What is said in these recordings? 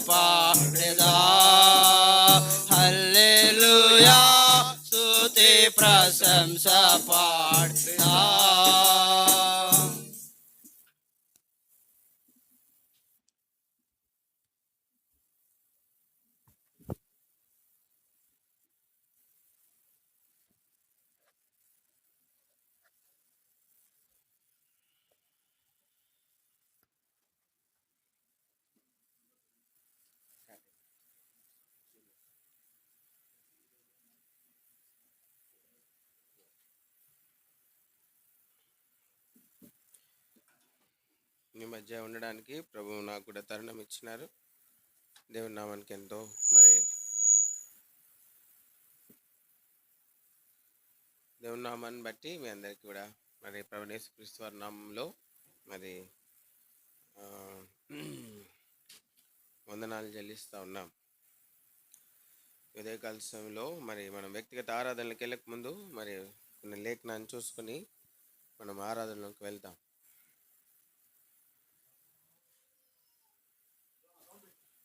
పాడెదా. హల్లెలూయా స్తుతి ప్రశంస పాడెదా. మీ మధ్య ఉండడానికి ప్రభువు నాకు కూడా తరుణం ఇచ్చినారు. దేవుని నామానికి ఎంతో దేవుని నామాన్ని బట్టి మీ అందరికీ కూడా ప్రభు యేసుక్రీస్తు వారి నామంలో వందనాలు చెల్లిస్తూ ఉన్నాం. ఉదయకాల సమయంలో మనం వ్యక్తిగత ఆరాధనలకు వెళ్ళక ముందు కొన్ని లేఖనాన్ని చూసుకొని మనం ఆరాధనలోకి వెళ్తాం.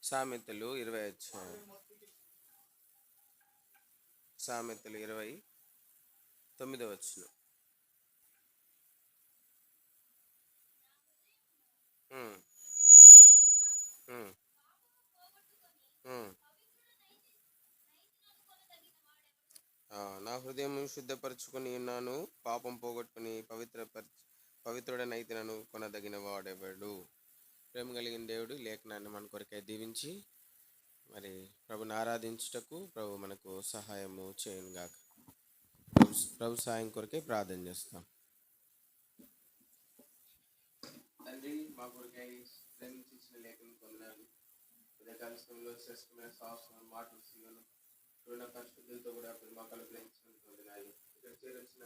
సామెతలు 29వ. నా హృదయం శుద్ధపరచుకుని ఉన్నాను, పాపం పోగొట్టుకుని పవిత్రుడనైతినను కొనదగిన వాడెవడు. ప్రేమ కలిగిన దేవుడు లేఖనాన్ని మన కొరకై దీవించి ప్రభుని ఆరాధించుటకు ప్రభు మనకు సహాయము చేయనుగాక. ప్రభు సహాయం కొరకై ప్రార్థన చేస్తాం. తండ్రి, మా కొరకై ప్రేమించిన లేఖను పొందినాను. ఉదయకాల సమయంలో శ్రేష్టమైన సాహసం మాటలు సీవను రుణ పరిశుద్ధులతో కూడా ప్రేమకాలు ప్రేమించిన పొందినాయి. ఇక్కడ చేరొచ్చిన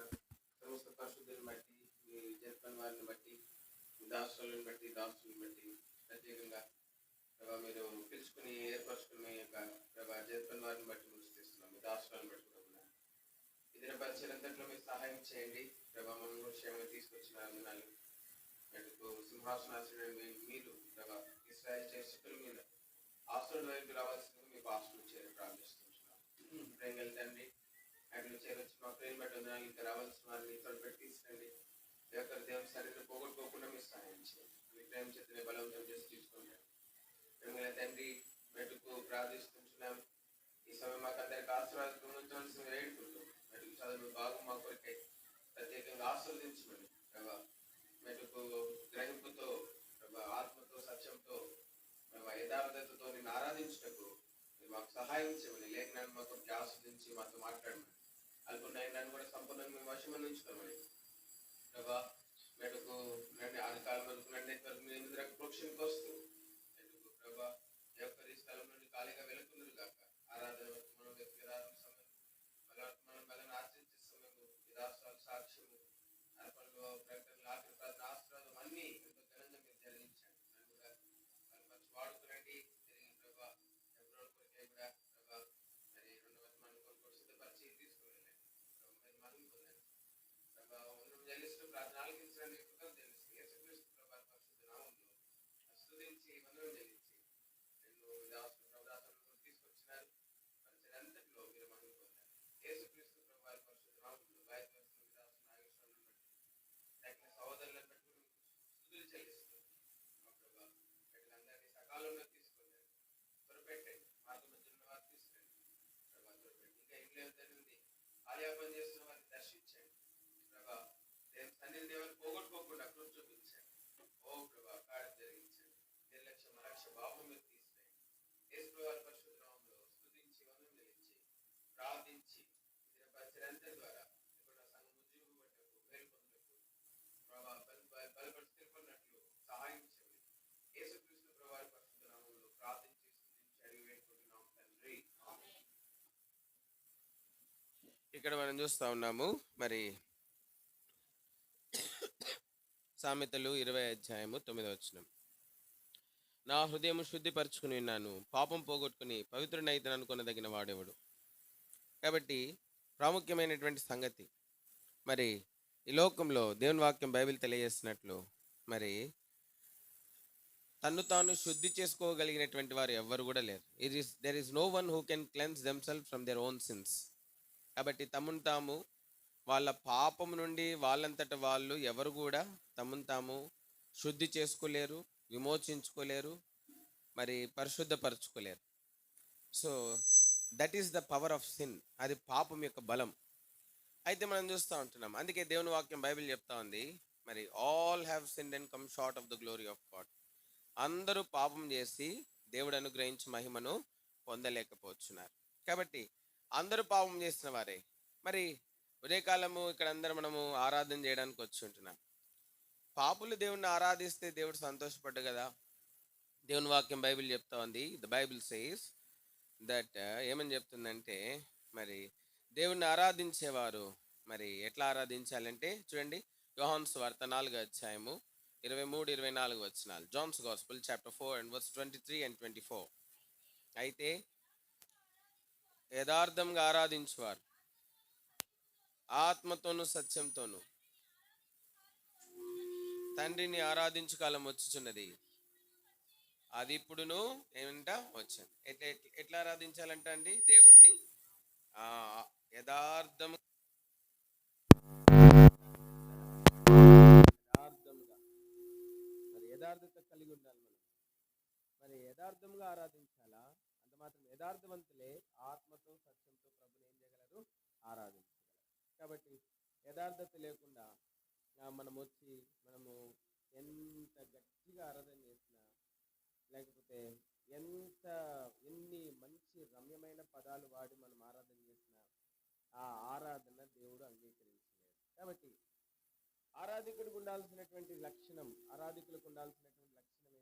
సమస్త పరిశుద్ధులను బట్టి, మీ జన్మని వారిని బట్టి, దాసులను బట్టి, దాసులను బట్టి ప్రత్యేకంగా ప్రభా మీరు పిలుచుకుని ఏర్పరచుకుని యొక్క ప్రభా జన్మని వారిని బట్టి ముగిస్తున్నాం. మీ దాసులను బట్టి కూడా ఇతర పరిచయంతట్లో మీరు సహాయం చేయండి. ప్రభా మనం క్షేమంగా తీసుకొచ్చిన వందనాలు. సింహాసనాశ్రయుడు మీరు ప్రభా ఇశ్రాయేలు చేస్తున్న మీద ఆస్తుల వైపు రావాల్సింది మీకు ఆస్తులు చేరి ప్రార్థిస్తున్నాం. ప్రేమ తండ్రి, అక్కడ చేరొచ్చి మా ప్రేమ బట్టి వందనాలు. ఇంకా రావాల్సిన వారిని తోడుపెట్టి తీసుకురండి. దేవుని శరీరం పోగొట్టుకోకుండా మీరు సహాయం చేయండి. మీ ప్రేమ చేతనే బలవంతం చేసి తీసుకుంటాం. ప్రేమ తండ్రి, మెట్టుకు ప్రార్థిస్తున్నాం. ఈ సమయం మాకు అందరికి ఆశీర్వాదం వేడుకుంటాం. మెట్టుకు చదువు బాగు మా కొరకై ప్రత్యేకంగా ఆస్వాదించమని ప్రభా మెట్టుకు గ్రహింపుతో ప్రభా ఆత్మతో సత్యంతో ప్రభా యథార్థతతో నేను ఆరాధించుటకు మాకు సహాయం చేయమని లేఖనాన్ని మాకు ఆస్వాదించి మాతో మాట్లాడమని అనుకున్న కూడా సంపూర్ణంగా మేము వశమని ఉంచుకోమని ప్రభా మెట్టుకు నన్ను ఆది కాలం వరకు వరకు మీ ఎనిమిది ప్రోక్షణకు వస్తూ మెట్టుకు ప్రభా ఎవరి స్థలం నుండి ఖాళీగా వెళుతున్నారు కాక ఆరాధన మనం వ్యక్తిగత సమయం మనం బలను ఆచరించే సమయము విరాసాలు సాక్ష్యము అర్పణలు ప్రకటనలు ఆశీర్వాదం అన్నీ ఎంతో ఘనంగా మీరు జరిగించండి. నన్ను కూడా మంచి వాడుకునండి. జరిగిన ప్రభా ఎవరో కొరికే కూడా ప్రభా మనం కొరకు సిద్ధపరిచి తీసుకువెళ్ళండి. మనం పొందండి ప్రభా చెల్లిస్తూ ప్రార్థన ఆలకించండి. తెలుసు యేసుక్రీస్తు ప్రభా పరిశుద్ధ నామములో స్తుతించి వందనం చెల్లించి రెండు దాసులను తీసుకొచ్చినారు. పరిచయం అంతటిలో మీరు మనం పొందారు. యేసుక్రీస్తు ప్రభా పరిశుద్ధ నామములో బయట సహోదరులను బట్టి స్తుతులు చెల్లిస్తూ మా ప్రభా అందరినీ సకాలంలో తీసుకొని త్వరపెట్టండి. మార్గ మధ్యలో వారు తీసుకురండి ప్రభా, త్వరపెట్టి ఇంకా ఏం లేదు జరిగింది ఆలయాపన చేస్తున్న వారిని దర్శించండి ప్రభా. తండ్రి దేవుని పోగొట్టుకోకుండా కృప చూపించండి. ఓ ప్రభా, కార్యం జరిగించండి. నిర్లక్ష్యం అలక్ష్య భావం మీరు తీసివేయండి. యేసు వారి పరిశుద్ధ నామములో స్తుతించి వందనం చెల్లించి ప్రార్థించి ఇతర పరిచయంతరి ద్వారా ఇక్కడ సంఘం ఉద్యోగం పట్టకు మేలు పొందకు ప్రభా బలపరుచుకున్నట్లు సహాయం చేయండి. యేసుక్రీస్తు ప్రభు వారి పరిశుద్ధ నామములో ప్రార్థించి స్తుతించి అడిగి వేడుకుంటున్నాం తండ్రి. ఇక్కడ మనం చూస్తా ఉన్నాము సామెతలు 20వ. నా హృదయం శుద్ధిపరచుకుని ఉన్నాను, పాపం పోగొట్టుకుని పవిత్రుడైతేనను అనుకునదగిన వాడెవడు. కాబట్టి ప్రాముఖ్యమైనటువంటి సంగతి ఈ లోకంలో దేవుని వాక్యం బైబిల్ తెలియజేసినట్లు తన్ను తాను శుద్ధి చేసుకోగలిగినటువంటి వారు ఎవ్వరు కూడా లేరు. There is no one who can cleanse themselves from their own sins. కాబట్టి తమను తాము వాళ్ళ పాపము నుండి వాళ్ళంతట వాళ్ళు ఎవరు కూడా తమను తాము శుద్ధి చేసుకోలేరు, విమోచించుకోలేరు, మరి పరిశుద్ధపరచుకోలేరు. So that is the power of sin. అది పాపం యొక్క బలం. అయితే మనం చూస్తూ ఉంటున్నాం, అందుకే దేవుని వాక్యం బైబిల్ చెప్తా ఉంది, మరి all have sinned and come short of the glory of God. అందరూ పాపం చేసి దేవుడు అనుగ్రహించి మహిమను పొందలేకపోతున్నారు. కాబట్టి అందరూ పాపం చేసిన వారే. మరి ఉదయకాలము ఇక్కడ అందరూ మనము ఆరాధన చేయడానికి వచ్చి ఉంటున్నాం. పాపులు దేవుణ్ణి ఆరాధిస్తే దేవుడు సంతోషపడ్డు కదా. దేవుని వాక్యం బైబిల్ చెప్తా ఉంది, ద బైబిల్ సేస్ దట్ ఏమని చెప్తుందంటే, మరి దేవుణ్ణి ఆరాధించేవారు మరి ఎట్లా ఆరాధించాలంటే చూడండి, యోహాను సువార్త 4వ అధ్యాయము 23-24 వచనాలు. Johne's gospel chapter 4 and verse 23 and 24. అయితే యథార్థంగా ఆరాధించువారు ఆత్మతోను సత్యంతోను తండ్రిని ఆరాధించు కాలం వచ్చుచున్నది, అది ఇప్పుడును ఏమంట వచ్చాను. ఎట్లా ఆరాధించాలంట అండి దేవుణ్ణి? యథార్థంగా మరి యథార్థత కలిగి ఉండాలి మనం. మరి యథార్థంగా ఆరాధించాలా? అంత మాత్రం యథార్థవంతులే ఆత్మతో సత్యంతో ప్రభుని ఏం చేయగలరు? ఆరాధించగలరు. కాబట్టి యథార్థత లేకుండా మనము ఎంత గట్టిగా ఆరాధన చేసినా, లేకపోతే ఎన్ని మంచి రమ్యమైన పదాలు వాడి మనం ఆరాధన చేసినా ఆ ఆరాధన దేవుడు అంగీకరించలేదు. కాబట్టి ఆరాధకులకు ఉండాల్సినటువంటి లక్షణం ఏంటంటే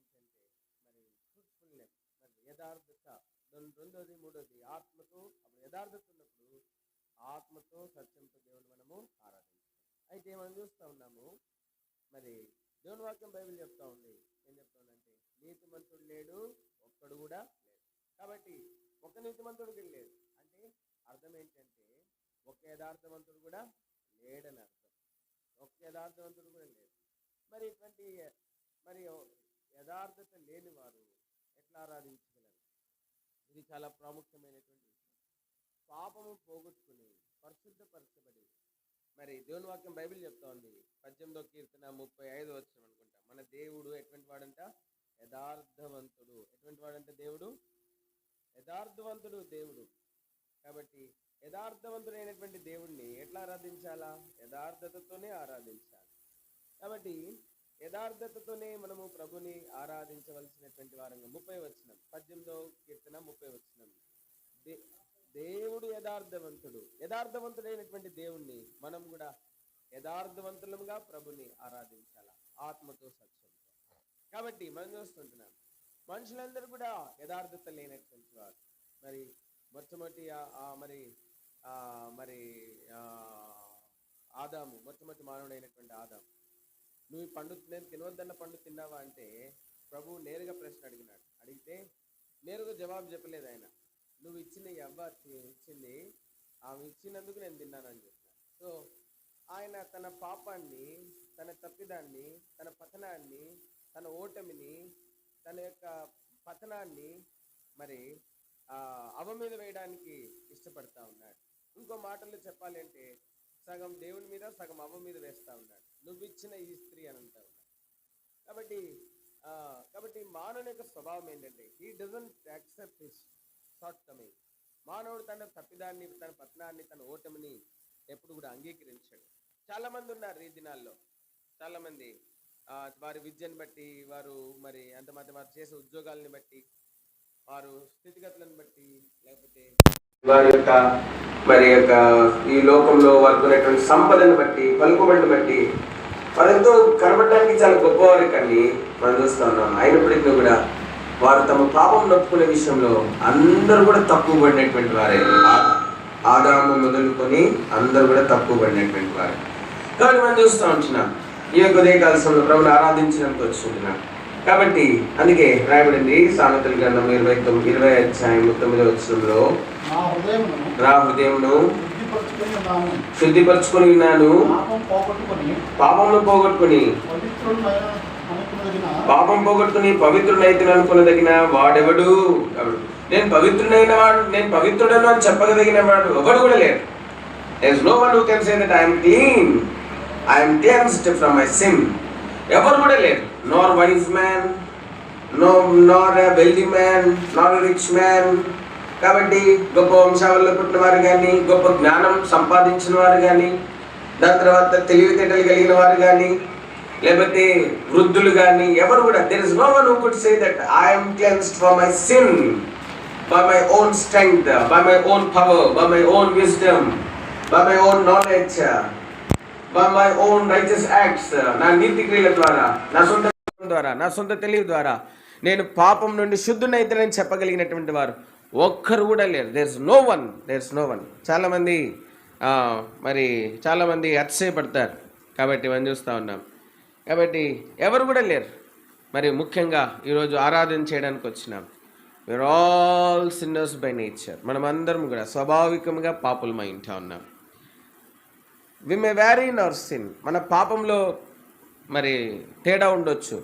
మరి ట్రూత్ఫుల్నెస్, మరి యథార్థత. రెండోది మూడోది ఆత్మతో. అప్పుడు యథార్థత ఉన్నప్పుడు ఆత్మతో సత్యంతో దేవుని మనము ఆరాధించాలి. అయితే మనం చూస్తూ ఉన్నాము, మరి దేవుని వాక్యం బైబిల్ చెప్తా ఉంది, ఏం చెప్తా ఉందంటే నీతిమంతుడు లేడు, ఒక్కడు కూడా లేడు. కాబట్టి ఒక నీతిమంతుడు లేడు అంటే అర్థం ఏంటంటే ఒక యథార్థవంతుడు కూడా లేడని అర్థం. ఒక యథార్థవంతుడు కూడా లేదు. మరి ఇటువంటి యథార్థత లేని వారు ఎట్లా ఆరాధించగలరు? ఇది చాలా ప్రాముఖ్యమైనటువంటి విషయం. పాపము పోగొట్టుకుని పరిశుద్ధపరచబడి, మరి దేవుని వాక్యం బైబిల్ చెప్తా ఉంది 18వ కీర్తన 35 వచనం అనుకుంటా, మన దేవుడు ఎటువంటి వాడంట? యథార్థవంతుడు. ఎటువంటి వాడంట దేవుడు? యథార్థవంతుడు దేవుడు. కాబట్టి యథార్థవంతుడైనటువంటి దేవుణ్ణి ఎట్లా ఆరాధించాలా? యథార్థతతోనే ఆరాధించాలి. కాబట్టి యథార్థతతోనే మనము ప్రభుని ఆరాధించవలసినటువంటి వారంగా 30 వచనం, 18వ కీర్తన 30 వచనం, దేవుడు యథార్థవంతుడైనటువంటి దేవుణ్ణి మనం కూడా యథార్థవంతులుగా ప్రభుని ఆరాధించాలా, ఆత్మతో సత్యంతో. కాబట్టి మనం చూస్తుంటున్నాం, మనుషులందరూ కూడా యథార్థత లేనటువంటి వారు. మరి మొట్టమొదటి ఆదాము, మొట్టమొదటి మానవుడైనటువంటి ఆదాము, నువ్వు ఈ పండు నేను తినవద్దన్న పండు తిన్నావా అంటే ప్రభువు నేరుగా ప్రశ్న అడిగితే నేరుగా జవాబు చెప్పలేదు ఆయన. నువ్వు ఇచ్చిన ఇచ్చింది ఆమె ఇచ్చినందుకు నేను తిన్నానని చెప్పిన. సో ఆయన తన పాపాన్ని, తన తప్పిదాన్ని, తన పతనాన్ని, తన ఓటమిని, తన యొక్క పతనాన్ని మరి అవ మీద వేయడానికి ఇష్టపడతా ఉన్నాడు. ఇంకో మాటల్లో చెప్పాలి అంటే సగం దేవుని మీద సగం అవ మీద వేస్తా ఉన్నాడు. నువ్వు ఇచ్చిన ఈ స్త్రీ అని అంటా ఉన్నాడు. కాబట్టి మానవుని యొక్క స్వభావం ఏంటంటే he doesn't accept his short coming. మానవుడు తన తప్పిదాన్ని, తన పతనాన్ని, తన ఓటమిని ఎప్పుడు కూడా అంగీకరించాడు. చాలా మంది ఉన్నారు ఈ దినాల్లో. చాలా మంది వారి విద్యను బట్టి, వారు మరి వారు చేసే ఉద్యోగాలని బట్టి, వారు స్థితిగతులను బట్టి, లేకపోతే వారి యొక్క ఈ లోకంలో వారికి ఉన్నటువంటి సంపదను బట్టి, పలుకుబడిని బట్టి వారు ఎంతో కనబడడానికి చాలా గొప్పవారు. కానీ మనం చూస్తూ ఉన్నాం, అయినప్పటికీ కూడా వారు తమ పాపం నొప్పుకునే విషయంలో అందరూ కూడా తక్కువ పడినటువంటి వారే. ఆదాము మొదలుకొని అందరూ కూడా తక్కువ పడినటువంటి వారే. కాబట్టి మనం చూస్తూ ఉంటున్నాం, ఈ యొక్క ఉదయకాల సమయంలో ప్రభుని ఆరాధించడానికి వచ్చుకుంటున్నాం. కాబట్టి అందుకే రాయబడింది సామెతల గ్రంథం 20 అధ్యాయం 9వ వచనంలో, నా హృదయమును శుద్ధిపరచుకొని ఉన్నాను, పాపమును పోగొట్టుకుని పాపం పోగొట్టుకుని పవిత్రుడైతే అనుకునదగిన వాడెవడు? నేను పవిత్రుడైన వాడు, నేను పవిత్రుడను అని చెప్పగలిగిన వాడు ఎవడు కూడా లేడు. There is no one who can say that I am clean, I am cleansed from my sin. ఎవరు కూడా లేరు. Nor wise man, nor a wealthy man, nor a rich man. కాబట్టి గొప్ప వంశావళిలో పుట్టిన వారు కానీ, గొప్ప జ్ఞానం సంపాదించిన వారు కానీ, దాని తర్వాత తెలివితేటలు కలిగిన వారు కానీ, లేకపోతే వృద్ధులు కానీ ఎవరు కూడా, there is no one who could say that I am cleansed from my sin by my own strength, by my own power, by my own wisdom, by my own knowledge, by my own righteous acts. నా నీతి క్రియల ద్వారా, నా సొంత తెలివి ద్వారా నేను పాపం నుండి శుద్ధునైతేనని చెప్పగలిగినటువంటి వారు ఒక్కరు కూడా లేరు. There is no one. చాలామంది అతిశయపడతారు. కాబట్టి మనం చూస్తూ ఉన్నాం. కాబట్టి ఎవరు కూడా లేరు. మరి ముఖ్యంగా ఈరోజు ఆరాధన చేయడానికి వచ్చినాం. We are all sinners by nature. మనం అందరం కూడా స్వాభావికంగా పాపులమై ఉంటా ఉన్నాం. We may vary in our sin. మన పాపంలో మరి తేడా ఉండొచ్చు.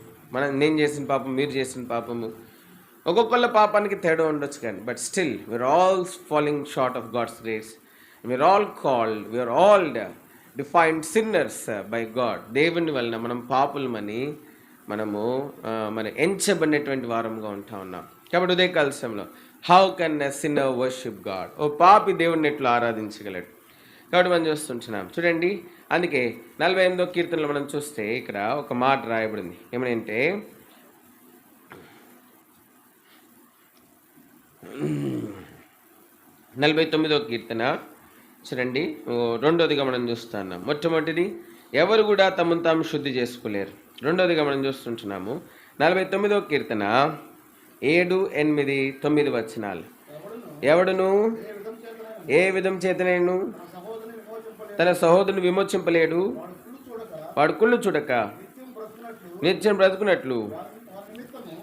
నేను చేసిన పాపం, మీరు చేసిన పాపము, ఒక్కొక్కళ్ళ పాపానికి తేడా ఉండొచ్చు. కానీ but still we are all falling short of God's grace. We are all called, we are all defined sinners by God. దేవుని వలన మనం పాపులమని మనము మరి ఎంచబడినటువంటి వారంగా ఉంటా ఉన్నాం. కాబట్టి ఉదయకాల సమయంలో how can a sinner worship God? ఓ పాపి దేవుడిని ఎట్లా ఆరాధించగలడు? కాబట్టి మనం చూస్తుంటున్నాం. చూడండి, అందుకే 48వ కీర్తనలో మనం చూస్తే ఇక్కడ ఒక మాట రాయబడింది. ఏమనంటే, 49వ కీర్తన చూడండి, 2వదిగా మనం చూస్తున్నాం. మొట్టమొదటిది, ఎవరు కూడా తమను తాము శుద్ధి చేసుకోలేరు. 2వదిగా మనం చూస్తుంటున్నాము 49వ కీర్తన 7, 8, 9 వచనాలు. ఎవడును ఏ విధం చేతనేను తన సహోదరుని విమోచింపలేడు. వాడు కుళ్ళు చూడక నిత్యం బ్రతుకున్నట్లు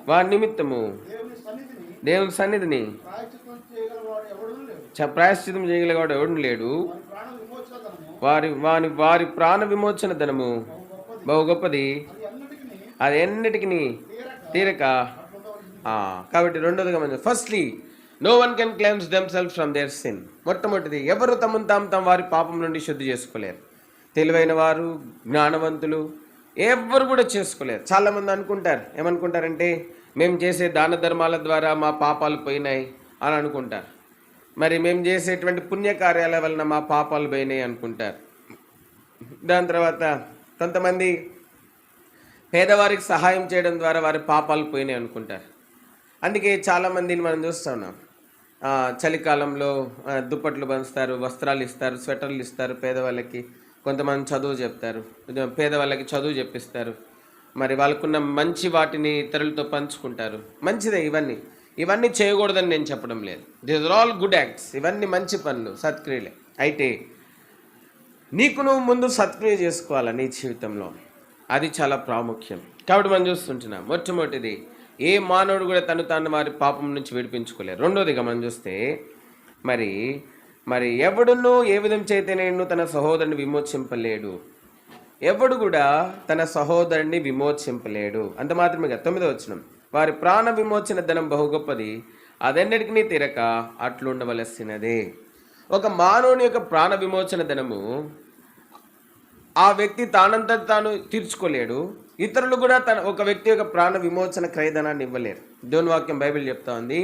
వారి నిమిత్తము దేవుని సన్నిధిని ప్రాయశ్చితం చేయగలవాడు ఎవడు లేడు. వారి ప్రాణ విమోచన ధనము బహు గొప్పది, అది ఎన్నిటికి తీరక. కాబట్టి 2వదిగా మనం firstly, no one can cleanse themselves from their sin. మొట్టమొదటిది, ఎవరు తమను తాము వారి పాపం నుండి శుద్ధి చేసుకోలేరు. తెలివైన వారు, జ్ఞానవంతులు ఎవరు కూడా చేసుకోలేరు. చాలామంది అనుకుంటారు, ఏమనుకుంటారంటే మేము చేసే దాన ధర్మాల ద్వారా మా పాపాలు పోయినాయి అని అనుకుంటారు. మరి మేము చేసేటువంటి పుణ్యకార్యాల వలన మా పాపాలు పోయినాయి అనుకుంటారు. దాని తర్వాత కొంతమంది పేదవారికి సహాయం చేయడం ద్వారా వారి పాపాలు పోయినాయి అనుకుంటారు. అందుకే చాలామందిని మనం చూస్తున్నాం. చలికాలంలో దుప్పట్లు పంచుతారు, వస్త్రాలు ఇస్తారు, స్వెటర్లు ఇస్తారు పేదవాళ్ళకి. కొంతమంది చదువు చెప్తారు, పేదవాళ్ళకి చదువు చెప్పిస్తారు. మరి వాళ్ళకున్న మంచి వాటిని ఇతరులతో పంచుకుంటారు. మంచిదే, ఇవన్నీ చేయకూడదని నేను చెప్పడం లేదు. This are all good acts. ఇవన్నీ మంచి పనులు, సత్క్రియలే. అయితే నీకు నువ్వు ముందు సత్క్రియ చేసుకోవాలా నీ జీవితంలో, అది చాలా ప్రాముఖ్యం. కాబట్టి మనం చూస్తుంటున్నాం. మొట్టమొదటిది, ఏ మానవుడు కూడా తాను వారి పాపం నుంచి విడిపించుకోలేరు. 2వదిగా మనం చూస్తే మరి ఎవడును ఏ విధం చేతే నేను తన సహోదరుని విమోచింపలేడు. ఎవడు కూడా తన సహోదరుని విమోచింపలేడు. అంత మాత్రమే కదా. 9వ వచనం, వారి ప్రాణ విమోచన ధనం బహు గొప్పది, అదెన్నిటికీ తీరక అట్లుండవలసినదే. ఒక మానవుని యొక్క ప్రాణ విమోచన ధనము ఆ వ్యక్తి తానంతా తాను తీర్చుకోలేడు. ఇతరులు కూడా ఒక వ్యక్తి యొక్క ప్రాణ విమోచన క్రయధనాన్ని ఇవ్వలేరు. దేవుని వాక్యం బైబిల్ చెప్తా ఉంది,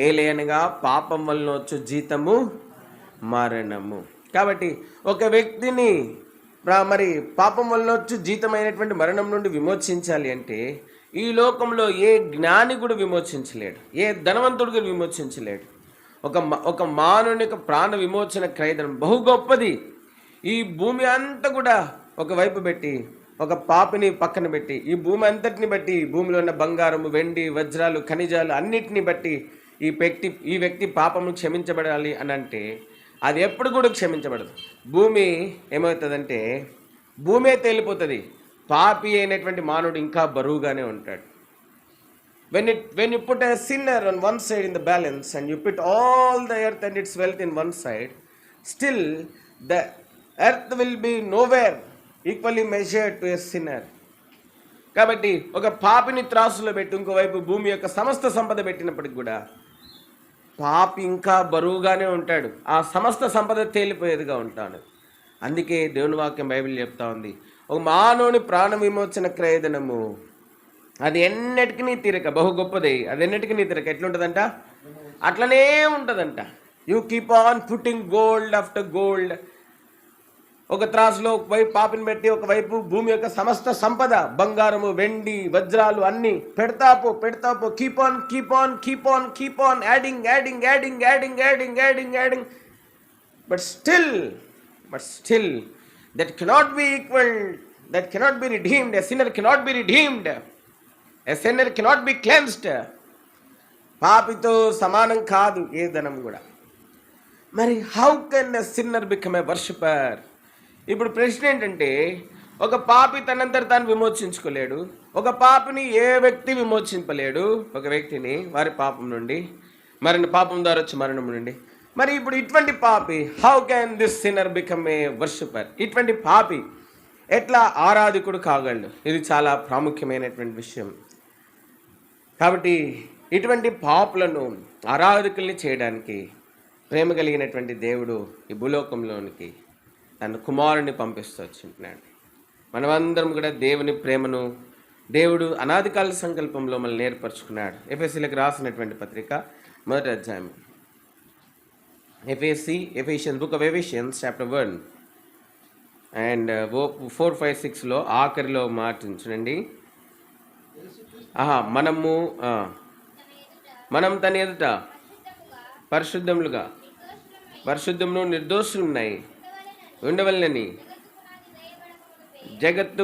ఏలయనగా పాపం వలన వచ్చు జీతము మరణము. కాబట్టి ఒక వ్యక్తిని మరి పాపం వలన వచ్చు జీతమైనటువంటి మరణం నుండి విమోచించాలి అంటే ఈ లోకంలో ఏ జ్ఞాని కూడా విమోచించలేడు, ఏ ధనవంతుడు కూడా విమోచించలేడు. ఒక మానవుని యొక్క ప్రాణ విమోచన క్రయధనం బహు గొప్పది. ఈ భూమి అంతా కూడా ఒకవైపు పెట్టి, ఒక పాపిని పక్కన పెట్టి, ఈ భూమి అంతటిని బట్టి, భూమిలో ఉన్న బంగారము, వెండి, వజ్రాలు, ఖనిజాలు అన్నిటిని బట్టి ఈ వ్యక్తి పాపము క్షమించబడాలి అని అంటే అది ఎప్పుడు కూడా క్షమించబడదు. భూమి ఏమవుతుందంటే భూమే తేలిపోతుంది. పాపి అయినటువంటి మానవుడు ఇంకా బరువుగానే ఉంటాడు. When you put a sinner on one side in the balance and you put all the earth and its wealth in one side, still the earth will be nowhere equally measured to a sinner. కాబట్టి ఒక పాపిని త్రాసులో పెట్టి ఇంకోవైపు భూమి యొక్క సమస్త సంపద పెట్టినప్పటికి కూడా పాపి ఇంకా బరువుగానే ఉంటాడు, ఆ సమస్త సంపద తేలిపోయేదిగా ఉంటాడు. అందుకే దేవుని వాక్యం బైబిల్ చెప్తా ఉంది, ఒక మానవుని ప్రాణ విమోచన క్రయధనము అది ఎన్నటికీ తీరక బహు గొప్పది, అది ఎన్నటికీ తీరక ఎట్లుంటుందంట, అట్లనే ఉంటుందంట. You keep on putting gold after gold. ఒక త్రాసులో ఒకవైపు పాపిని పెట్టి ఒకవైపు భూమి యొక్క సమస్త సంపద బంగారము వెండి వజ్రాలు అన్నీ పెడతాపో keep on adding. But still that cannot be equaled, that cannot be redeemed. A sinner cannot be redeemed, a sinner cannot be cleansed. పాపితో సమానం కాదు ఏ ధనం కూడా. మరి how can a sinner become a worshipper? ఇప్పుడు ప్రశ్న ఏంటంటే, ఒక పాపి తనంతట తాను విమోచించుకోలేడు, ఒక పాపిని ఏ వ్యక్తి విమోచింపలేడు, ఒక వ్యక్తిని వారి పాపం నుండి, పాపం ద్వారా వచ్చి మరణం నుండి. మరి ఇప్పుడు ఇటువంటి పాపి, how can this sinner become a worshipper? ఇటువంటి పాపి ఎట్లా ఆరాధకుడు కాగలడు? ఇది చాలా ప్రాముఖ్యమైనటువంటి విషయం. కాబట్టి ఇటువంటి పాపులను ఆరాధకుల్ని చేయడానికి ప్రేమ కలిగినటువంటి దేవుడు ఈ భూలోకంలోనికి తన కుమారుని పంపిస్తూ వచ్చింటున్నాడు. మనమందరం కూడా దేవుని ప్రేమను దేవుడు అనాదికాల సంకల్పంలో మనల్ని ఏర్పరచుకున్నాడు. ఎఫెసీలకు రాసినటువంటి పత్రిక 1వ అధ్యాయం, Ephesians, book of Ephesians chapter 1 and 4, 5, 6లో ఆఖరిలో మాట చూడండి. మనం తన ఎదుట పరిశుద్ధమును నిర్దోషులున్నాయి ఉండవల్లని జగత్తు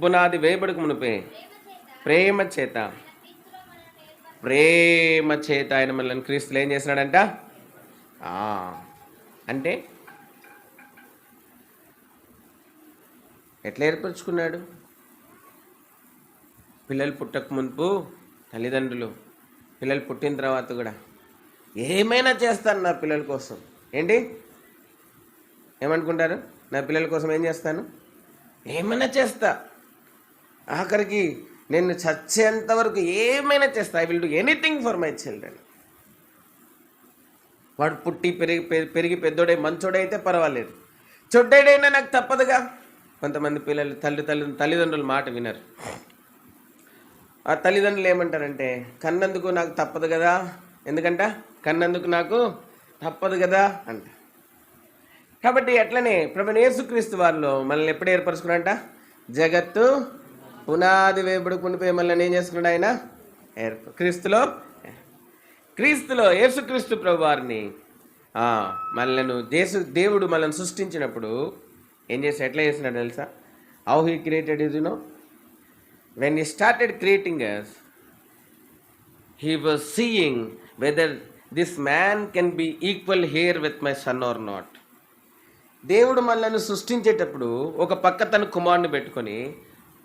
పునాది వేయబడక మునుపే ప్రేమ చేత ఆయన మనల్ని క్రీస్తులో ఏం చేసినాడంట? అంటే ఎట్లా ఏర్పరచుకున్నాడు? పిల్లలు పుట్టక మునుపు తల్లిదండ్రులు పిల్లలు పుట్టిన తర్వాత కూడా ఏమైనా చేస్తాను నా పిల్లల కోసం. ఏంటి ఏమనుకుంటారు? నా పిల్లల కోసం ఏం చేస్తాను? ఏమైనా చేస్తా, ఆఖరికి నేను చచ్చేంత వరకు ఏమైనా చేస్తా. I will do anything for my children. వాడు పుట్టి పెరిగి పెద్దోడై మంచోడైతే పర్వాలేదు, చెడ్డైనా నాకు తప్పదుగా. కొంతమంది పిల్లలు తల్లిదండ్రుల మాట వినరు. ఆ తల్లిదండ్రులు ఏమంటారంటే, కన్నందుకు నాకు తప్పదు కదా, ఎందుకంట కన్నందుకు నాకు తప్పదు కదా అంట. కాబట్టి అట్లనే ప్రభువైన యేసుక్రీస్తు వారిలో మనల్ని ఎప్పుడు ఏర్పరచుకున్నాడంట? జగత్తు పునాది వేయబడక మునుపే మనల్ని ఏం చేసుకున్నాడు? ఆయన క్రీస్తులో యేసుక్రీస్తు ప్రభు వారిని దేవుడు మనల్ని సృష్టించినప్పుడు ఏం చేసి ఎట్లా చేసినాడు తెలుసా? How he created is, when he started creating us, he was seeing whether this man can be equal here with my son or not. దేవుడు మనల్ని సృష్టించేటప్పుడు ఒక పక్క తన కుమారుని పెట్టుకొని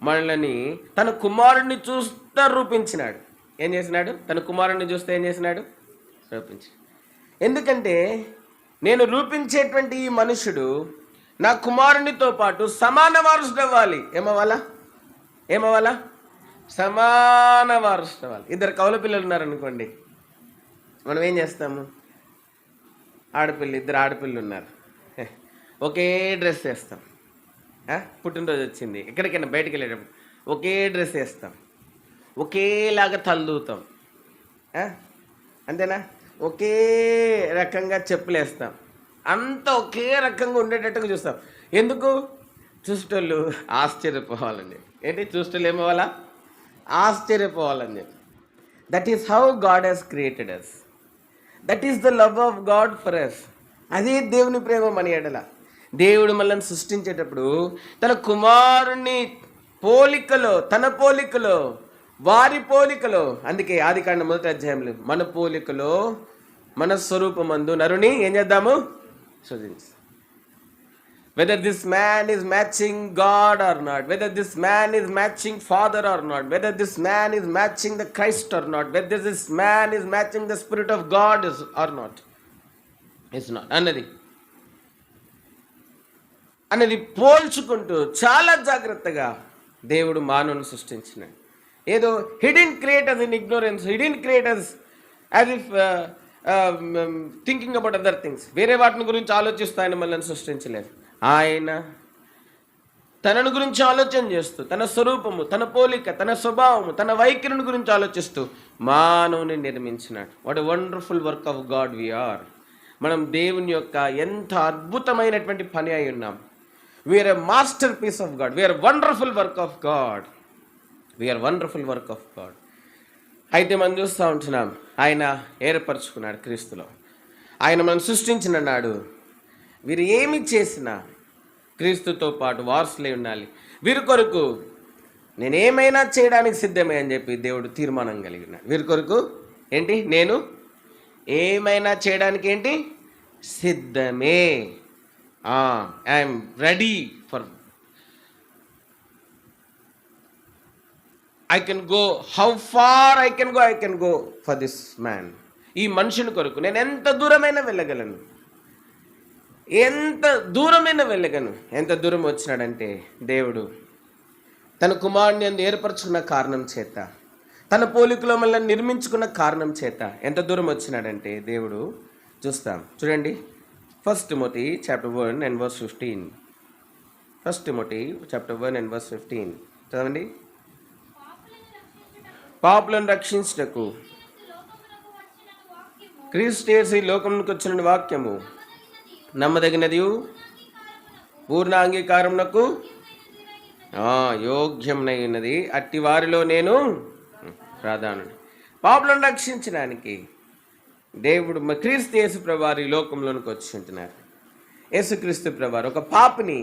మనల్ని తన కుమారుడిని చూస్తూ రూపించినాడు. ఏం చేసినాడు? తన కుమారుడిని చూస్తే ఏం చేసినాడు? రూపించాడు. ఎందుకంటే నేను రూపించేటువంటి ఈ మనుషుడు నా కుమారునితో పాటు సమాన వారసుడు అవ్వాలి. ఏమవ్వాలా? సమాన వారసుడు అవ్వాలి. ఇద్దరు కౌల పిల్లలు ఉన్నారనుకోండి, మనం ఏం చేస్తాము? ఇద్దరు ఆడపిల్లలు ఉన్నారు, ఒకే డ్రెస్ వేస్తాం. పుట్టినరోజు వచ్చింది, ఎక్కడికైనా బయటకు వెళ్ళేటప్పుడు ఒకే డ్రెస్ వేస్తాం, ఒకేలాగా తలదూతాం, అంతేనా? ఒకే రకంగా చెప్పులు వేస్తాం, అంతా ఒకే రకంగా ఉండేటట్టుగా చూస్తాం. ఎందుకు? చూసేటోళ్ళు ఆశ్చర్యపోవాలని. ఏంటి? చూసేటోళ్ళు ఏమవ్వాలా? ఆశ్చర్యపోవాలని చెప్పి. That is how God he's created us. That is the love of God for us. అదే దేవుని ప్రేమ మన ఎడల. దేవుడు మనల్ని సృష్టించేటప్పుడు తన కుమారుని పోలికలో, తన పోలికలో, వారి పోలికలో, అందుకే ఆదికాండం 1వ అధ్యాయంలో మన పోలికలో మన స్వరూపమందు నరుని ఏం చేద్దాము? సృజించు. Whether this man is matching God or not, whether this man is matching Father or not, whether this man is matching the Christ or not, whether this man is matching the Spirit of God or not, is not అన్నది పోల్చుకుంటూ చాలా జాగ్రత్తగా దేవుడు మానవుని సృష్టించినాడు. ఏదో hidden create us in ignorance, hidden create us as if thinking about other things. వేరే వాటిని గురించి ఆలోచిస్తూ ఆయన మనల్ని సృష్టించలేదు. ఆయన తనను గురించి ఆలోచన చేస్తూ, తన స్వరూపము, తన పోలిక, తన స్వభావము, తన వైఖరిని గురించి ఆలోచిస్తూ మానవుని నిర్మించినాడు. What a wonderful work of God we are. మనం దేవుని యొక్క ఎంత అద్భుతమైనటువంటి పని అయి ఉన్నాం. We are a masterpiece of God, we are wonderful work of God, we are wonderful work of God. అయితే మనం చూస్తూ ఉంటున్నాం, ఆయన ఏర్పరచుకున్నాడు క్రీస్తులో. ఆయన మనం సృష్టించిన నాడు వీరు ఏమి చేసినా క్రీస్తుతో పాటు వారసులై ఉండాలి. వీరి కొరకు నేనేమైనా చేయడానికి సిద్ధమే అని చెప్పి దేవుడు తీర్మానం కలిగినాడు. వీరి కొరకు ఏంటి, నేను ఏమైనా చేయడానికి ఏంటి సిద్ధమే. I'm ready for, I can go, how far I can go for this man. ఈ మనుషుని కొరకు నేను ఎంత దూరమైనా వెళ్ళగలను, ఎంత దూరమైనా వెళ్ళగలను. ఎంత దూరం వచ్చినాడంటే దేవుడు తన కుమారుని అందు ఏర్పరచుకున్న కారణం చేత, తన పోలికలో మళ్ళీ నిర్మించుకున్న కారణం చేత ఎంత దూరం వచ్చినాడంటే దేవుడు చూస్తాం. చూడండి, 1 Timothy chapter 1 and verse 15. 1 Timothy chapter 1 and verse 15 చదవండి. పాపులను రక్షించుటకు క్రీస్తు యేసు ఈ లోకమునకు వచ్చిన వాక్యము నమ్మదగినది, పూర్ణ అంగీకారమునకు యోగ్యమునై ఉన్నది. అట్టి వారిలో నేను ప్రధానుడు. పాపులను రక్షించడానికి దేవుడు క్రీస్తు యేసు ప్రభువారు ఈ లోకంలోనికి వచ్చి ఉంటున్నారు. యేసుక్రీస్తు ప్రభువారు ఒక పాపిని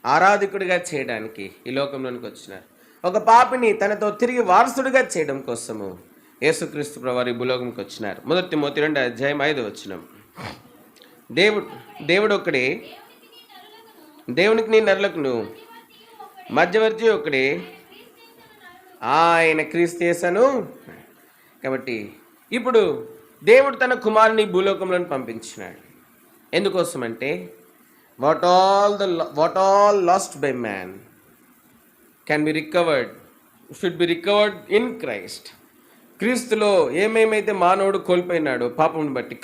ఆరాధకుడిగా చేయడానికి ఈ లోకంలోనికి వచ్చినారు. ఒక పాపిని తనతో తిరిగి వారసుడిగా చేయడం కోసము యేసుక్రీస్తు ప్రభువారు ఈ భూలోకంకి వచ్చినారు. 1 Timothy 2:5 దేవుడు ఒక్కడే, దేవునికి నీ నరులకును మధ్యవర్తి ఒక్కడే, ఆయన క్రీస్తు యేసును. కాబట్టి ఇప్పుడు దేవుడు తన కుమారుని భూలోకంలో పంపించినాడు. ఎందుకోసం అంటే what all last by man can be recovered, should be recovered in Christ. క్రీస్తులో ఏమేమైతే మానవుడు కోల్పోయినాడో పాపమును బట్టి,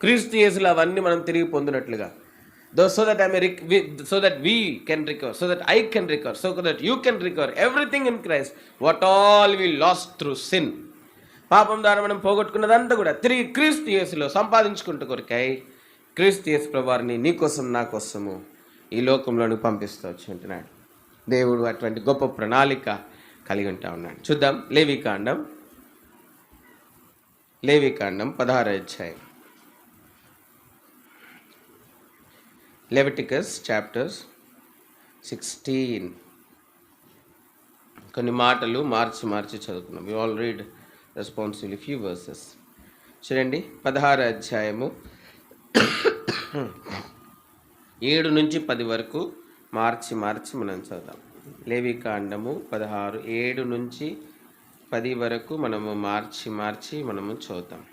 క్రీస్తు యేసులో అవన్నీ మనం తిరిగి పొందినట్లుగా, so that we can recover, so that I can recover, so that you can recover everything in Christ, what all we lost through sin. పాపం ద్వారా మనం పోగొట్టుకున్నదంతా కూడా తిరిగి క్రీస్తు యేసులో సంపాదించుకుంటూ కొరకై క్రీస్తు యేసు ప్రభువారిని నీ కోసం నా కోసము ఈ లోకంలోనికి పంపిస్తూ వచ్చి ఉంటున్నాడు. దేవుడు అటువంటి గొప్ప ప్రణాళిక కలిగి ఉంటా ఉన్నాడు. చూద్దాం, లేవికాండం 16వ అధ్యాయం. Leviticus chapter 16. కొన్ని మాటలు మార్చి చదువుకున్నాం. We all read responsibly few verses. చూడండి, 16వ అధ్యాయము 7 నుంచి 10 వరకు మార్చి మనం చదువుతాం. లేవికాండము 16 7 నుంచి 10 వరకు మనము మార్చి మనము చదువుతాం.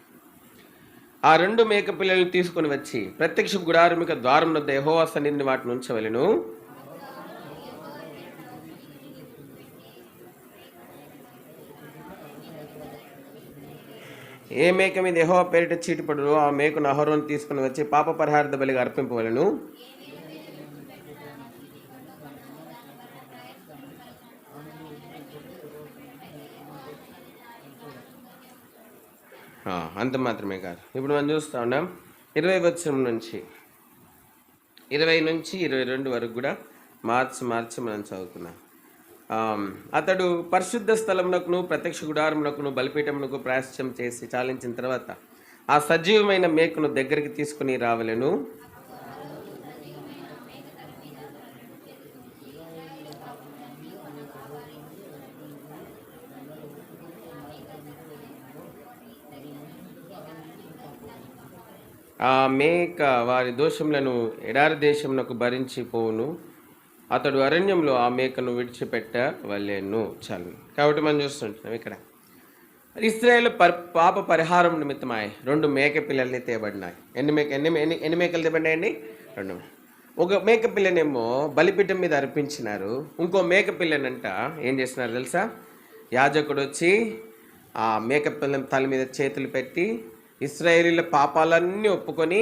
ఆ 2 మేక పిల్లలను తీసుకొని వచ్చి ప్రత్యక్ష గుడారం యొక్క ద్వారం వద్ద యెహోవా సన్నిధిని వాటిని ఉంచవలెను. ఏ మేక మీద యెహోవా పేరిట చీటిపడును ఆ మేకను అహరోను తీసుకుని వచ్చి పాప పరిహారార్థ బలిగా అర్పింపవలెను. అంత మాత్రమే కాదు, ఇప్పుడు మనం చూస్తూ ఉన్నాం 20 వచనం నుంచి 20 నుంచి 22 వరకు కూడా మార్చి మనం చదువుకున్నాం. అతడు పరిశుద్ధ స్థలమునకును ప్రత్యక్ష గుడారమునకును బలిపీఠమునకు ప్రాయశ్చిత్తం చేసి చాలించిన తర్వాత ఆ సజీవమైన మేకను దగ్గరికి తీసుకుని రావలెను. ఆ మేక వారి దోషములను ఎడారి దేశమునకు భరించి పోవును. అతడు అరణ్యంలో ఆ మేకను విడిచిపెట్టవలెను. చాలు. కాబట్టి మనం చూస్తుంటున్నాం ఇక్కడ ఇశ్రాయేలు పాప పరిహారం నిమిత్తమై 2 మేక పిల్లల్ని తేబడినాయి. ఎన్ని మేకలు తేబడినాయండి? 2. ఒక మేక పిల్లనేమో బలిపీఠం మీద అర్పించినారు. ఇంకో మేక పిల్లనంట ఏం చేసినారు తెలుసా? యాజకుడు వచ్చి ఆ మేక పిల్ల తల మీద చేతులు పెట్టి ఇశ్రాయేలీల పాపాలన్నీ ఒప్పుకొని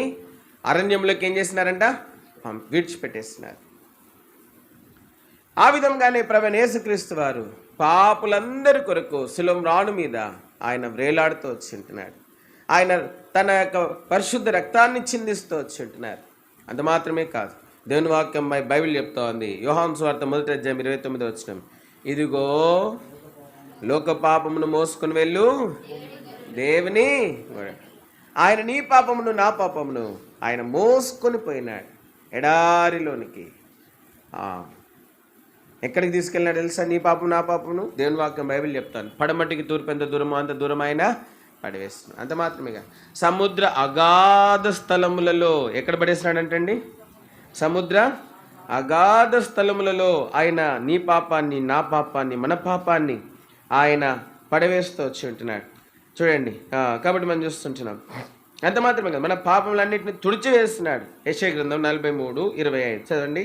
అరణ్యంలోకి ఏం చేసినారంట? విడిచిపెట్టేసినారు. ఆ విధంగానే ప్రభువైన యేసుక్రీస్తు వారు పాపులందరి కొరకు శిలువ రాణు మీద ఆయన వ్రేలాడుతూ వచ్చి ఉంటున్నాడు. ఆయన తన యొక్క పరిశుద్ధ రక్తాన్ని చిందిస్తూ వచ్చి ఉంటున్నారు. అంత మాత్రమే కాదు, దేవుని వాక్యం బైబిల్ చెప్తా ఉంది. యోహాను సువార్త 1:29 ఇదిగో లోక పాపమును మోసుకుని వెళ్ళు దేవుని. ఆయన నీ పాపమును నా పాపమును ఆయన మోసుకొని పోయినాడు ఎడారిలోనికి. ఎక్కడికి తీసుకెళ్ళినాడు తెలుసా? నీ పాపం నా పాపమును. దేవుని వాక్యం బైబిల్ చెప్తాను. పడమటికి తూర్పు ఎంత దూరమో అంత దూరం ఆయన పడవేస్తున్నాడు. అంత మాత్రమేగా, సముద్ర అగాధ స్థలములలో ఎక్కడ పడేసినాడంటండి? సముద్ర అగాధ స్థలములలో ఆయన నీ పాపాన్ని నా పాపాన్ని మన పాపాన్ని ఆయన పడవేస్తూ వచ్చి ఉంటున్నాడు. చూడండి, కాబట్టి మనం చూస్తుంటున్నాం. అంత మాత్రమే కదా, మన పాపములన్నింటినీ తుడిచివేస్తున్నాడు. యెషయా గ్రంథం 43:25 చదవండి.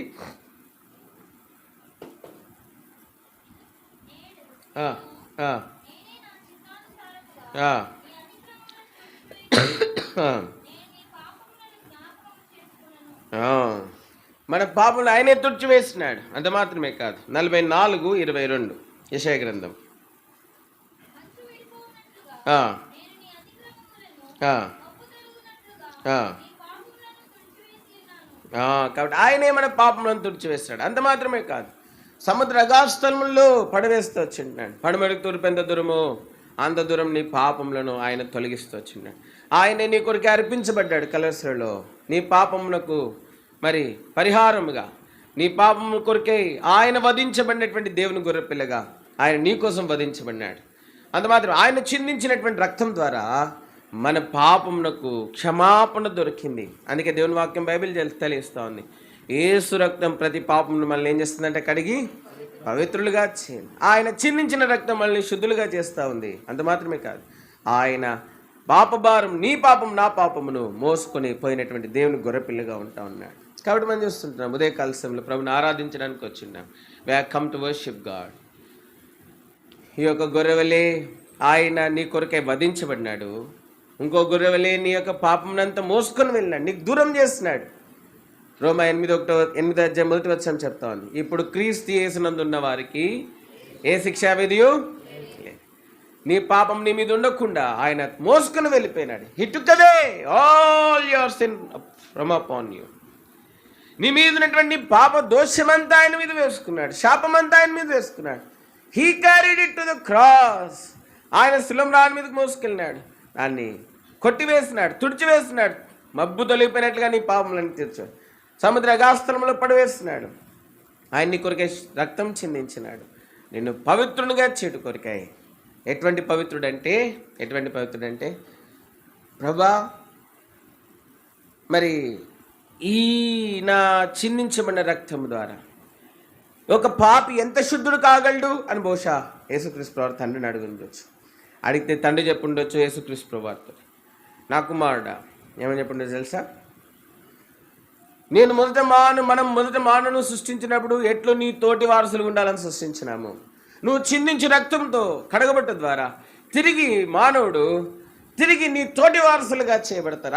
మన పాపములు ఆయనే తుడిచివేస్తున్నాడు. అంత మాత్రమే కాదు, 44:22 యెషయా గ్రంథం. కాబట్టి ఆయనే మన పాపములను తుడిచివేస్తాడు. అంత మాత్రమే కాదు, సముద్ర అగాధస్థలముల్లో పడవేస్తూ వచ్చింటున్నాడు. పడమటికి తూర్పు ఎంత దూరమో అంత దూరం నీ పాపములను ఆయన తొలగిస్తూ వచ్చిండాడు. ఆయనే నీ కొరకు అర్పించబడ్డాడు కలవరిలో. నీ పాపమునకు మరి పరిహారముగా, నీ పాపము కొరకే ఆయన వధించబడినటువంటి దేవుని గొర్రెపిల్లగా ఆయన నీ కోసం వధించబడినాడు. అంత మాత్రం ఆయన చిందించినటువంటి రక్తం ద్వారా మన పాపమునకు క్షమాపణ దొరికింది. అందుకే దేవుని వాక్యం బైబిల్ తెలియస్తూ ఉంది, యేసు రక్తం ప్రతి పాపమును మనల్ని ఏం చేస్తుందంటే కడిగి పవిత్రులుగా చేయండి. ఆయన చిందించిన రక్తం మనల్ని శుద్ధులుగా చేస్తూ ఉంది. అంత మాత్రమే కాదు, ఆయన పాపభారం నీ పాపం నా పాపమును మోసుకొని పోయినటువంటి దేవుని గొర్రెపిల్లగా ఉంటా ఉన్నాడు. కాబట్టి మనం చూస్తుంటున్నాం, ఉదయకాల సమయంలో ప్రభుని ఆరాధించడానికి వచ్చిన్నాం. We have come to worship God. ఈ యొక్క గొర్రెవలే ఆయన నీ కొరకే వధించబడినాడు. ఇంకో గొర్రెవలే నీ యొక్క పాపమునంతా మోసుకొని వెళ్ళినాడు, నీకు దూరం చేస్తున్నాడు. రోమా 8:8 చెప్తా ఉంది, ఇప్పుడు క్రీస్తు యేసునందు ఉన్న వారికి ఏ శిక్షా విధియు నీ పాపం నీ మీద ఉండకుండా ఆయన మోసుకొని వెళ్ళిపోయినాడు. He took away all your sin from upon you. నీ మీద ఉన్నటువంటి పాప దోషమంతా ఆయన మీద వేసుకున్నాడు, శాపమంతా ఆయన మీద వేసుకున్నాడు. He carried it to the cross. ఆయన శిలువ రాణి మీదకి మోసుకెళ్ళినాడు, దాన్ని కొట్టివేసినాడు, తుడిచివేసినాడు. మబ్బు తొలగిపోయినట్లుగా నీ పాపములను తీర్చాడు. సముద్ర అగాధస్థలంలో పడవేస్తున్నాడు. ఆయన నీ కొరకే రక్తం చిందించినాడు, నిన్ను పవిత్రునిగా చేటు కొరికాయి. ఎటువంటి పవిత్రుడంటే ప్రభా, మరి ఈ నా చిందించబడిన రక్తం ద్వారా ఒక పాపి ఎంత శుద్ధుడు కాగలడు అని బహుశా యేసుక్రీస్తు ప్రభువారు తండ్రిని అడుగుండొచ్చు. అడిగితే తండ్రి చెప్పుండొచ్చు యేసుక్రీస్తు ప్రభువారితో, నా కుమారుడా ఏమని చెప్పుండొచ్చు తెలుసా? మనం మొదట మానవును సృష్టించినప్పుడు ఎట్లు నీ తోటి వారసులు ఉండాలని సృష్టించినాము. నువ్వు చిందించి రక్తంతో కడగబట్ట ద్వారా మానవుడు తిరిగి నీ తోటి వారసులుగా చేయబడతారు.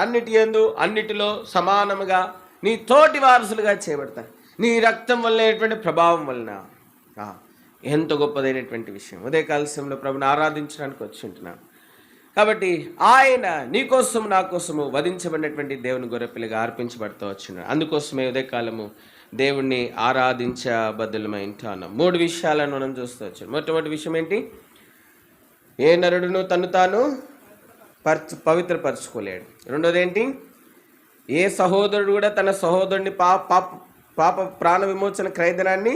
అన్నిటిలో సమానముగా నీ తోటి వారసులుగా చేయబడతారు. నీ రక్తం వల్ల ప్రభావం వలన. ఎంత గొప్పదైనటువంటి విషయం. ఉదయకాల సమయంలో ప్రభుని ఆరాధించడానికి వచ్చి ఉంటున్నాను. కాబట్టి ఆయన నీకోసం నా కోసము వధించబడినటువంటి దేవుని గొర్రెపిల్లగా అర్పించబడుతూ వచ్చినాడు. అందుకోసమే ఉదయకాలము దేవుణ్ణి ఆరాధించబద్దులమై ఉంటాను. 3 విషయాలను మనం చూస్తూ వచ్చాను. మొట్టమొదటి విషయం ఏంటి? ఏ నరుడును తను తాను పవిత్రపరచుకోలేడు. రెండోది ఏంటి? ఏ సహోదరుడు కూడా తన సహోదరుని పాప ప్రాణ విమోచన క్రయధనాన్ని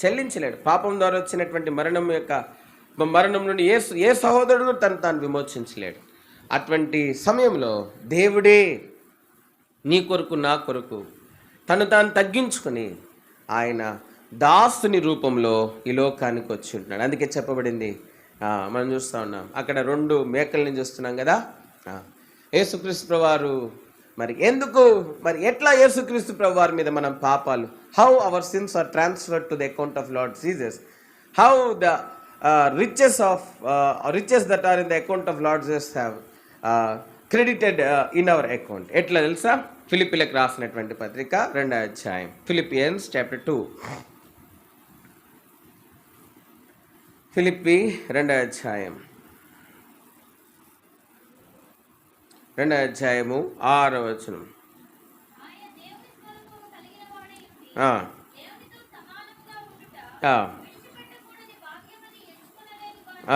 చెల్లించలేడు. పాపం ద్వారా వచ్చినటువంటి మరణం నుండి ఏ సహోదరుడు తాను విమోచించలేడు. అటువంటి సమయంలో దేవుడే నీ కొరకు నా కొరకు తను తాను తగ్గించుకొని ఆయన దాసుని రూపంలో ఈ లోకానికి వచ్చి ఉంటున్నాడు. అందుకే చెప్పబడింది, మనం చూస్తూ ఉన్నాం అక్కడ 2 మేకల్ని చూస్తున్నాం కదా. యేసుక్రీస్తు వారు మరి ఎందుకు, మరి ఎట్లా యేసుక్రీస్తు ప్రభు వారి మీద మనం పాపాలు, how our sins are transferred to the account of Lord Jesus, how the riches that are in the account of Lord Jesus have credited in our account. ఎట్లా తెలుసా? ఫిలిప్పీలకు రాసినటువంటి పత్రిక 2వ అధ్యాయం, Philippians chapter 2. ఫిలిప్పీ 2వ అధ్యాయం 2వ అధ్యాయము 6వ వచనం. ఆ, ఆ,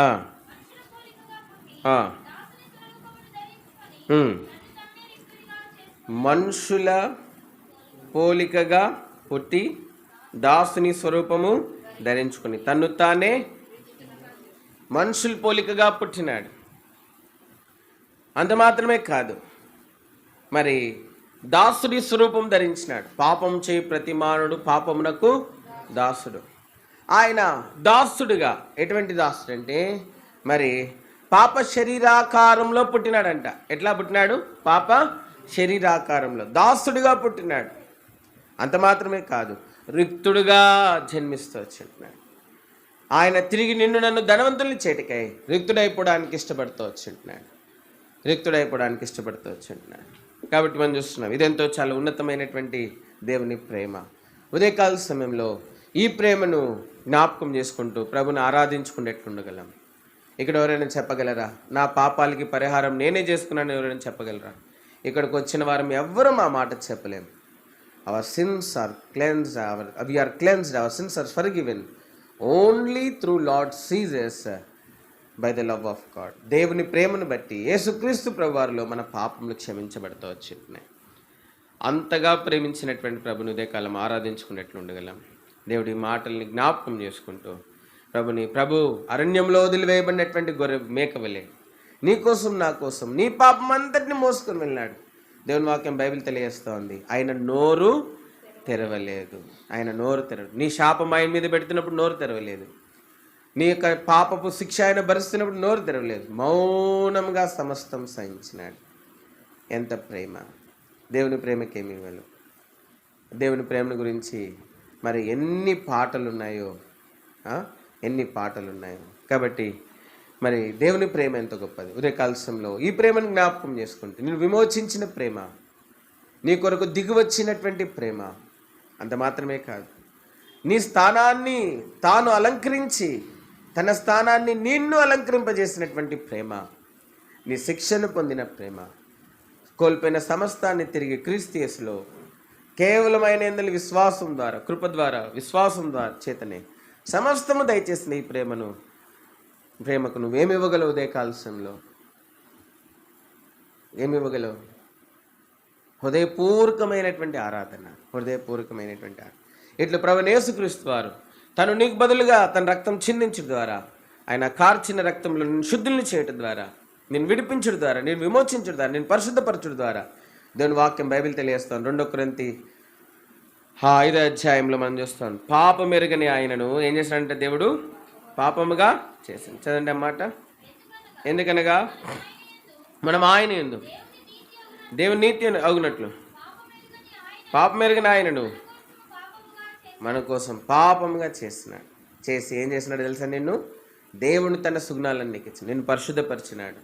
ఆ, ఆ. మనుషుల పోలికగా పుట్టి దాసుని స్వరూపము ధరించుకుని తన్ను తానే మనుషుల పోలికగా పుట్టినాడు. అంత మాత్రమే కాదు, మరి దాసుడి స్వరూపం ధరించినాడు. పాపం చేయి ప్రతి మానవుడు పాపమునకు దాసుడు. ఆయన దాసుడుగా, ఎటువంటి దాసుడు అంటే మరి పాప శరీరాకారంలో పుట్టినాడంట. ఎట్లా పుట్టినాడు? పాప శరీరాకారంలో దాసుడుగా పుట్టినాడు. అంత మాత్రమే కాదు, రిక్తుడుగా జన్మిస్తూ వచ్చింటున్నాడు. ఆయన తిరిగి నిన్ను నన్ను ధనవంతుల్ని చేటికై రిక్తుడైపోవడానికి ఇష్టపడుతూ వచ్చింటున్నాడు. కాబట్టి మనం చూస్తున్నాం, ఇదెంతో చాలా ఉన్నతమైనటువంటి దేవుని ప్రేమ. ఉదయకాల సమయంలో ఈ ప్రేమను జ్ఞాపకం చేసుకుంటూ ప్రభుని ఆరాధించుకునేట్లుండగలం. ఇక్కడ ఎవరైనా చెప్పగలరా? నా పాపాలకి పరిహారం నేనే చేసుకున్నాను ఎవరైనా చెప్పగలరా? ఇక్కడికి వచ్చిన వారం ఎవ్వరూ ఆ మాట చెప్పలేము. Our sins are cleansed, we are cleansed, our sins are forgiven only through Lord Jesus by the love of God. దేవుని ప్రేమను బట్టి యేసుక్రీస్తు ప్రభువారిలో మన పాపములు క్షమించబడుతూ వచ్చినాయి. అంతగా ప్రేమించినటువంటి ప్రభుని ఉదయకాలం ఆరాధించుకున్నట్లు ఉండగలం. దేవుడి మాటల్ని జ్ఞాపకం చేసుకుంటూ ప్రభు అరణ్యంలో వదిలివేయబడినటువంటి గొర్రె మేకవలే నీకోసం నా కోసం నీ పాపం అంతటిని మోసుకొని వెళ్ళాడు. దేవుని వాక్యం బైబిల్ తెలియజేస్తూ ఉంది, ఆయన నోరు తెరవలేదు. నీ శాపం ఆయన మీద పెడుతున్నప్పుడు నోరు తెరవలేదు. నీ యొక్క పాపపు శిక్ష ఆయన భరిస్తున్నప్పుడు నోరు తెరవలేదు. మౌనంగా సమస్తం సహించినాడు. ఎంత ప్రేమ! దేవుని ప్రేమకేమి ఇవ్వలు. దేవుని ప్రేమను గురించి మరి ఎన్ని పాటలు ఉన్నాయో. కాబట్టి మరి దేవుని ప్రేమ ఎంత గొప్పది. ఉదయకాలశంలో ఈ ప్రేమను జ్ఞాపకం చేసుకుంటే, నేను విమోచించిన ప్రేమ, నీ కొరకు దిగువచ్చినటువంటి ప్రేమ. అంత మాత్రమే కాదు, నీ స్థానాన్ని తాను అలంకరించి తన స్థానాన్ని నిన్ను అలంకరింపజేసినటువంటి ప్రేమ, నీ శిక్షను పొందిన ప్రేమ, కోల్పోయిన సమస్తాన్ని తిరిగి క్రీస్తు యేసులో కేవలం ఆయన యందు విశ్వాసం ద్వారా, కృప ద్వారా, విశ్వాసం ద్వారా చేతనే సమస్తము దయచేసిన ఈ ప్రేమకు నువ్వేమి ఇవ్వగలవు? ఉదయకాలశంలో ఏమి ఇవ్వగలవు? హృదయపూర్వకమైనటువంటి ఆరాధన. ఇట్లా ప్రభువైన యేసుక్రీస్తు వారు తను నీకు బదులుగా తన రక్తం చిందించడం ద్వారా, ఆయన కార్చిన రక్తంలో నిన్ను శుద్ధుల్ని చేయటం ద్వారా, నేను విడిపించడం ద్వారా, నేను విమోచించడం ద్వారా, నేను పరిశుద్ధపరచడం ద్వారా దేవుని వాక్యం బైబిల్ తెలియజేస్తాను. 2 కొరింథీ 5వ అధ్యాయంలో మనం చూస్తాం, పాపమెరుగని ఆయనను ఏం చేశాడంటే దేవుడు పాపముగా చేశాడు. చదండి అన్నమాట. ఎందుకనగా మనం ఆయన యందు దేవుని నీతి అగునట్లు పాపమెరుగని ఆయనను మన కోసం పాపముగా చేసి ఏం చేసినాడు తెలుసా? దేవుని తన సుగుణాలను నీకు ఇచ్చాడు, నిన్ను పరిశుద్ధపరిచినాడు,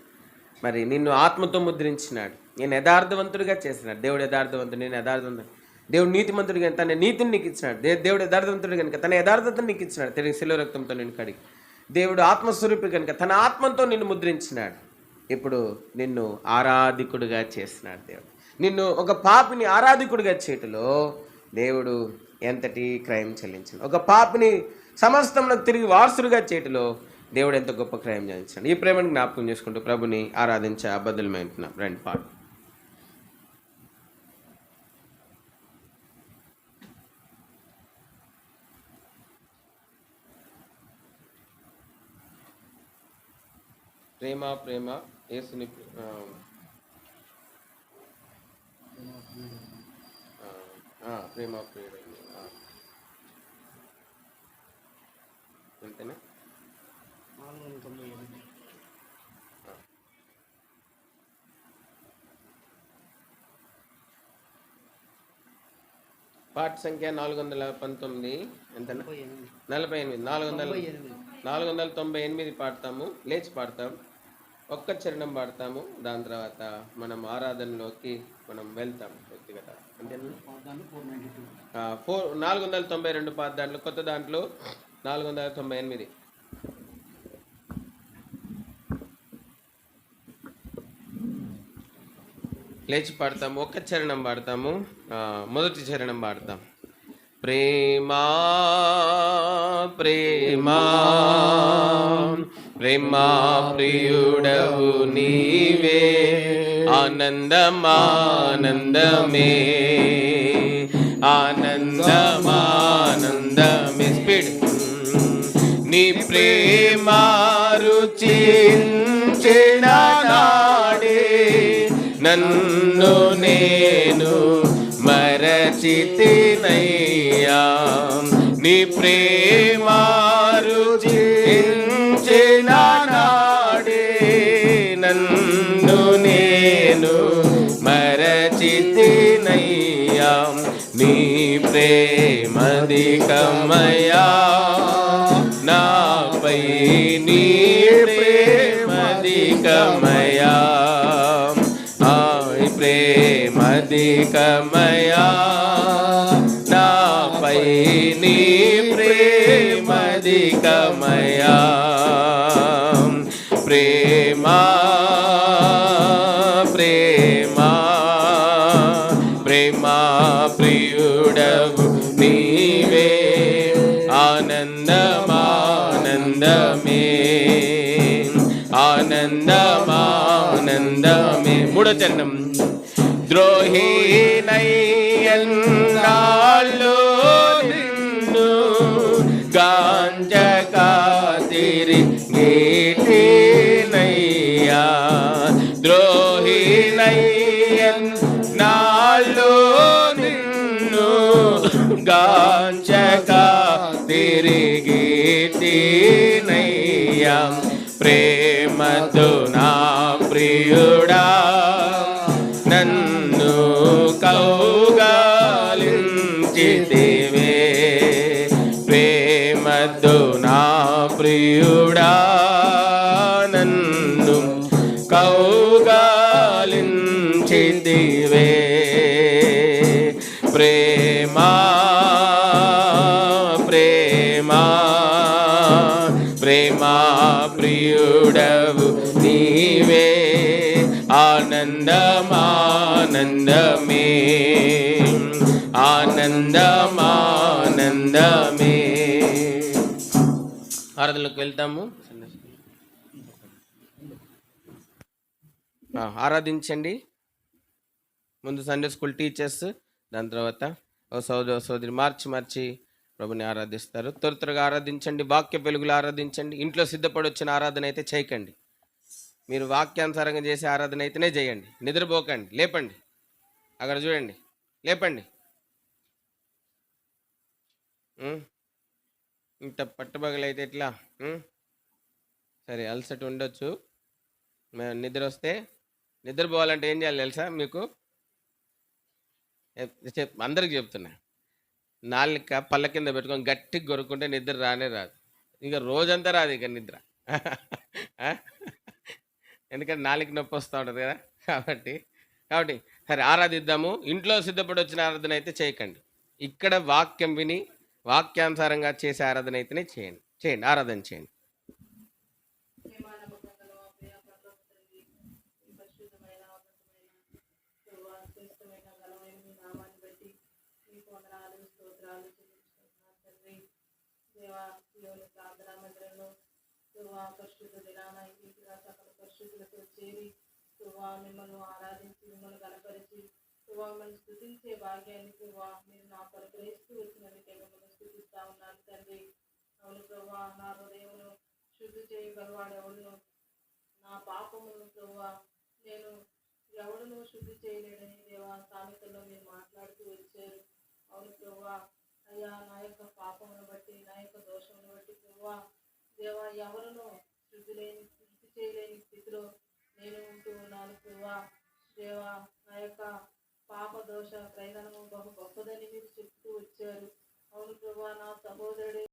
మరి నిన్ను ఆత్మతో ముద్రించినాడు, నేను యథార్థవంతుడిగా చేసినాడు. దేవుడు యథార్థవంతుడు, నేను యథార్థవంతుడు. దేవుడు నీతిమంతుడిగా తన నీతిని నీకు ఇచ్చినాడు. దేవుడు యథార్థవంతుడు కనుక తన యథార్థతను నీకు ఇచ్చినాడు. తిరిగి శిలువ రక్తంతో నిన్ను కడిగి, దేవుడు ఆత్మస్వరూపి కనుక తన ఆత్మతో నిన్ను ముద్రించినాడు. ఇప్పుడు నిన్ను ఆరాధికుడిగా చేసినాడు. దేవుడు నిన్ను ఒక పాపిని ఆరాధికుడిగా చేయటంలో దేవుడు ఎంతటి క్రయం చెల్లించాడు. ఒక పాపిని సమస్తంలో తిరిగి వారసుడిగా చేయటంలో దేవుడు ఎంత గొప్ప క్రయం చెల్లించాడు. ఈ ప్రేమను జ్ఞాపకం చేసుకుంటూ ప్రభుని ఆరాధించే అబద్ధులమైంటున్నాం. రెండు పాట. ప్రేమ ప్రేమ యేసుని ప్రేమ ప్రేమ అంతేనా? పాట సంఖ్య 419 ఎంత? 48. 498 పాడతాము, లేచి పాడతాం, ఒక్క చరణం పాడతాము. దాని తర్వాత మనం ఆరాధనలోకి మనం వెళ్తాం వ్యక్తిగత. అంతేనా? 492 పాత దాంట్లో, కొత్త దాంట్లో 498. లేచి పాడతాము, ఒక్క చరణం పాడతాము. మొదటి చరణం పాడతాం. ప్రేమా ప్రేమా ప్రేమా ప్రియుడవు నీవే, ఆనందమానందమే ఆనందమానందమే. స్పీడ్. నీ ప్రేమ రుచించిన నాడే నన్ను నేను మరచితినయ్యా. నీ ప్రేమ రుచించిన నాడే నన్ను నేను మరచితినయ్యా. నీ ప్రేమధికమయా నాపై, నీ ప్రేమధికమయా, ప్రేమధికమయా నాపై, నీ ప్రేమధికమయా. ప్రేమా ప్రేమా ప్రేమా ప్రియుడవు నీవే, ఆనందమానందమే ఆనందమానందమే. మూడో చరణం. ద్రోహినయ్యన్నాళ్ళు నిన్ను గాంజక తిరిగేటినయ్యా. ద్రోహినయ్యన్నాళ్ళు నిన్ను గాంజక తిరిగేటినయ్యా. ప్రేమతో నా ప్రియుడా నన్ను కౌగాలించితివే. ప్రేమతో నా ప్రియుడా నన్ను కౌగాలించితివే. ప్రేమా ప్రేమా ప్రేమా ప్రియుడవు నీవే, ఆనందమానందమే ఆనందమానందమే. ఆరాధనలోకి వెళ్తాము. ఆరాధించండి. ముందు సండే స్కూల్ టీచర్స్, దాని తర్వాత ఓ సోదర సోదరి మార్చి ప్రభుని ఆరాధిస్తారు. త్వరగా ఆరాధించండి, వాక్య వెలుగులు ఆరాధించండి. ఇంట్లో సిద్ధపడి వచ్చిన ఆరాధన అయితే చేయకండి. మీరు వాక్యానుసారంగా చేసే ఆరాధన అయితేనే చేయండి. నిద్రపోకండి, లేపండి. అక్కడ చూడండి, లేపండి. ఇంత పట్టుబగలైతే ఎట్లా? సరే, అలసట ఉండొచ్చు. నిద్ర వస్తే, నిద్రపోవాలంటే ఏం చేయాలి తెలుసా మీకు? అందరికి చెప్తున్నా, నాలుక పళ్ళ కింద పెట్టుకొని గట్టిగా కొరుక్కుంటే నిద్ర రానే రాదు. ఇక రోజంతా రాదు ఇక నిద్ర. ఎందుకంటే నాలుక నొప్పి వస్తూ ఉంటుంది కదా. కాబట్టి సరే ఆరాధిద్దాము. ఇంట్లో సిద్ధపడి వచ్చిన ఆరాధన అయితే చేయకండి. ఇక్కడ వాక్యం విని వాక్యానుసారంగా చేసే ఆరాధన అయితేనే చేయండి. ఆరాధన చేయండి. మిమ్మల్ని ఆరాధించి మిమ్మల్ని కనపరిచి మిమ్మల్ని స్తుతించే భాగ్యాన్ని మీరు నా కొరకు వేస్తూ వచ్చినందుకే మిమ్మల్ని స్తుతిస్తా ఉన్నాను తండ్రి. అవును ప్రభువా, నా హృదయమును శుద్ధి చేయగలవాడు ఎవడును, నా పాపమును ప్రభువా నేను ఎవడును శుద్ధి చేయలేడని దేవా సామెతల్లో మీరు మాట్లాడుతూ వచ్చారు. అవును ప్రభువా, అయ్యా నా యొక్క పాపమును బట్టి, నా యొక్క దోషమును బట్టి ప్రభువా దేవా ఎవరును శుద్ధి చేయలేని స్థితిలో నేను ఉంటూ ఉన్నాను ప్రభువా. దేవా నా యొక్క పాప దోష క్రైదనము బహు గొప్పదని మీరు చెప్తూ వచ్చారు. అవును ప్రభా, నా సహోదరుడు